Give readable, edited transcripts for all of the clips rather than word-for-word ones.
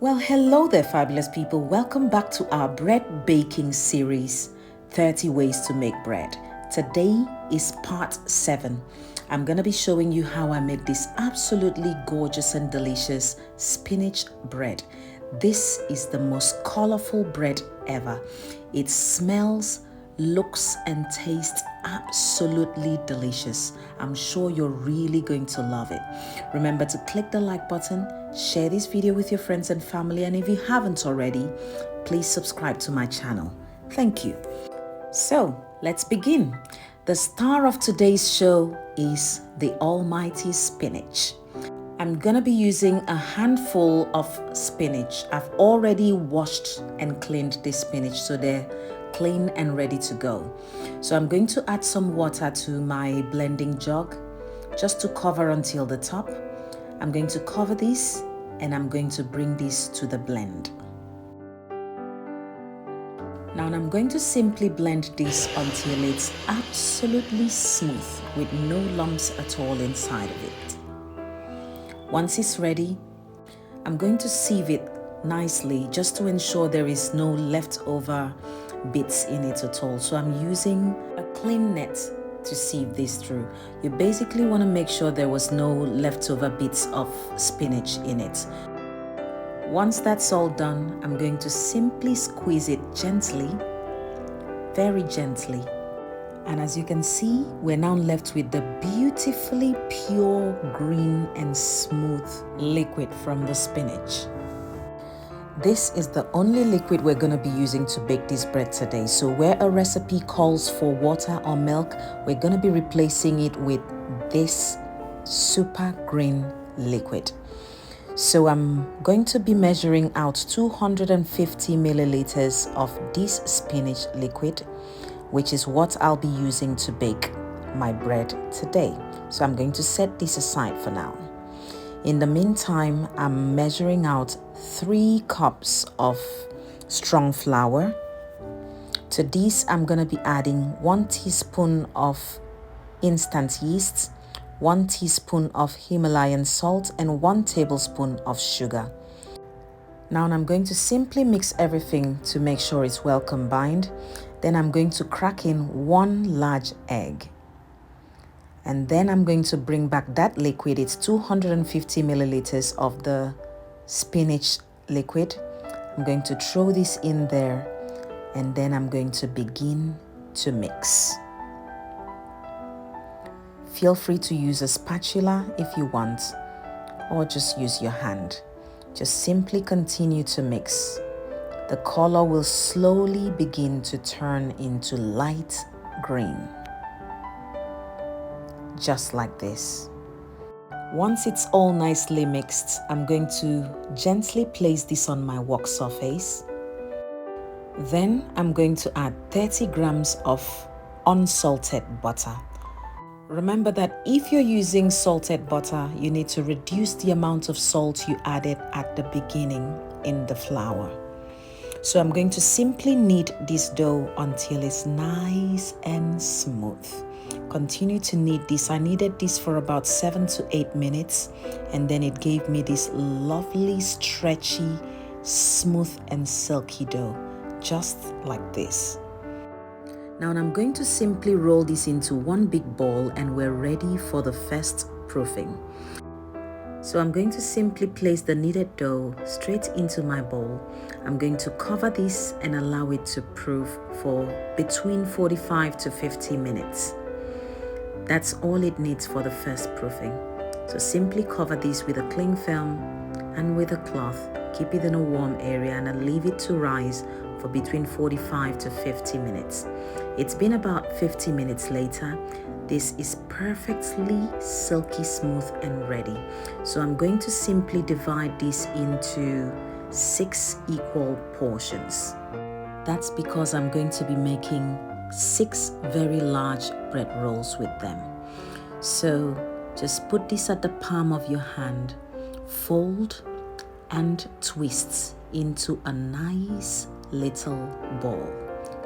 Well, hello there, fabulous people. Welcome back to our bread baking series, 30 Ways to Make Bread. Today is part 7. I'm going to be showing you how I made this absolutely gorgeous and delicious spinach bread. This is the most colorful bread ever. It smells, looks and tastes absolutely delicious. I'm sure you're really going to love it. Remember to click the like button, share this video with your friends and family, and if you haven't already, please subscribe to my channel. Thank you. So let's begin. The star of today's show is the almighty spinach. I'm gonna be using a handful of spinach. I've already washed and cleaned this spinach so they're clean and ready to go. So I'm going to add some water to my blending jug just to cover until the top. I'm going to cover this and I'm going to bring this to the blend. Now I'm going to simply blend this until it's absolutely smooth with no lumps at all inside of it. Once it's ready, I'm going to sieve it nicely just to ensure there is no leftover bits in it at all. So I'm using a clean net to sieve this through. You basically want to make sure there was no leftover bits of spinach in it. Once that's all done, I'm going to simply squeeze it gently, very gently. And as you can see, we're now left with the beautifully pure green and smooth liquid from the spinach. This is the only liquid we're going to be using to bake this bread today. So where a recipe calls for water or milk, we're going to be replacing it with this super green liquid. So I'm going to be measuring out 250 milliliters of this spinach liquid, which is what I'll be using to bake my bread today. So I'm going to set this aside for now. In the meantime, I'm measuring out 3 cups of strong flour. To this, I'm going to be adding 1 teaspoon of instant yeast, 1 teaspoon of Himalayan salt, and 1 tablespoon of sugar. Now I'm going to simply mix everything to make sure it's well combined. Then I'm going to crack in 1 large egg. And then I'm going to bring back that liquid. It's 250 milliliters of the spinach liquid. I'm going to throw this in there and then I'm going to begin to mix. Feel free to use a spatula if you want, or just use your hand. Just simply continue to mix. The color will slowly begin to turn into light green. Just like this. Once it's all nicely mixed, I'm going to gently place this on my work surface. Then I'm going to add 30 grams of unsalted butter. Remember that if you're using salted butter, you need to reduce the amount of salt you added at the beginning in the flour. So I'm going to simply knead this dough until it's nice and smooth. Continue to knead this. I kneaded this for about 7 to 8 minutes, and then it gave me this lovely, stretchy, smooth and silky dough, just like this. Now I'm going to simply roll this into one big ball and we're ready for the first proofing. So I'm going to simply place the kneaded dough straight into my bowl. I'm going to cover this and allow it to proof for between 45 to 50 minutes. That's all it needs for the first proofing. So simply cover this with a cling film and with a cloth. Keep it in a warm area and leave it to rise for between 45 to 50 minutes. It's been about 50 minutes later. This is perfectly silky smooth and ready. So I'm going to simply divide this into 6 equal portions. That's because I'm going to be making 6 very large bread rolls with them. So just put this at the palm of your hand, fold and twist into a nice little ball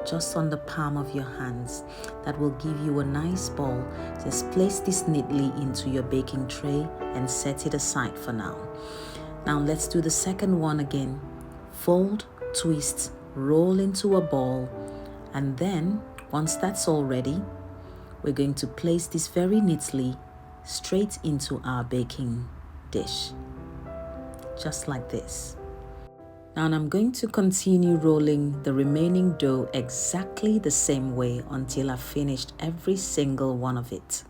just on the palm of your hands. That will give you a nice ball. Just place this neatly into your baking tray and set it aside for now. Now let's do the second one again. Fold, twist, roll into a ball, and then once that's all ready, we're going to place this very neatly straight into our baking dish, just like this. Now I'm going to continue rolling the remaining dough exactly the same way until I've finished every single one of it.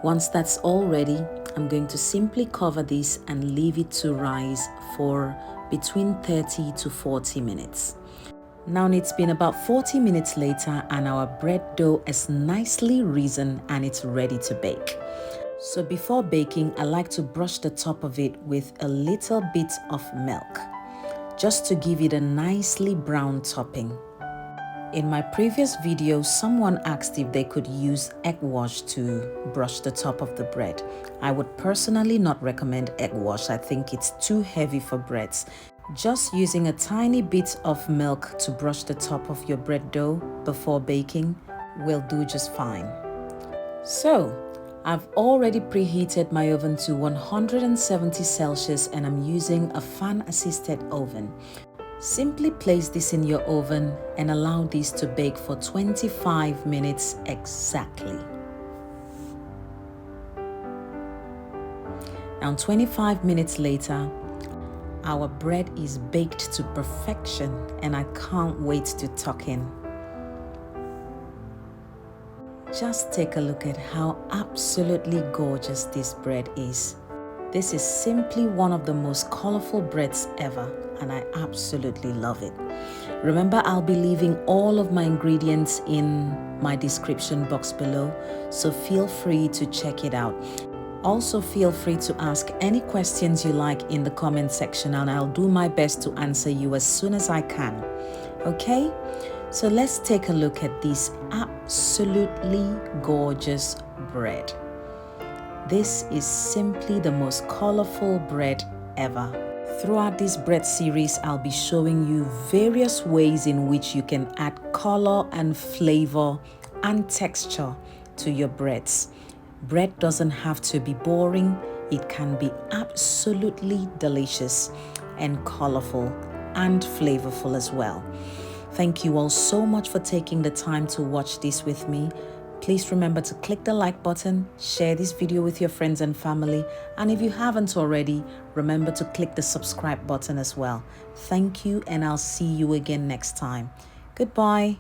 Once that's all ready, I'm going to simply cover this and leave it to rise for between 30 to 40 minutes. Now it's been about 40 minutes later and our bread dough is nicely risen and it's ready to bake. So before baking, I like to brush the top of it with a little bit of milk, just to give it a nicely brown topping. In my previous video, someone asked if they could use egg wash to brush the top of the bread. I would personally not recommend egg wash. I think it's too heavy for breads. Just using a tiny bit of milk to brush the top of your bread dough before baking will do just fine. So, I've already preheated my oven to 170 Celsius and I'm using a fan-assisted oven. Simply place this in your oven and allow this to bake for 25 minutes exactly. Now 25 minutes later, our bread is baked to perfection and I can't wait to tuck in. Just take a look at how absolutely gorgeous this bread is. This is simply one of the most colorful breads ever and I absolutely love it. Remember, I'll be leaving all of my ingredients in my description box below, so feel free to check it out. Also, feel free to ask any questions you like in the comment section and I'll do my best to answer you as soon as I can. Okay? So let's take a look at this absolutely gorgeous bread. This is simply the most colorful bread ever. Throughout this bread series, I'll be showing you various ways in which you can add color and flavor and texture to your breads. Bread doesn't have to be boring. It can be absolutely delicious and colorful and flavorful as well. Thank you all so much for taking the time to watch this with me. Please remember to click the like button, share this video with your friends and family, and if you haven't already, remember to click the subscribe button as well. Thank you, and I'll see you again next time. Goodbye.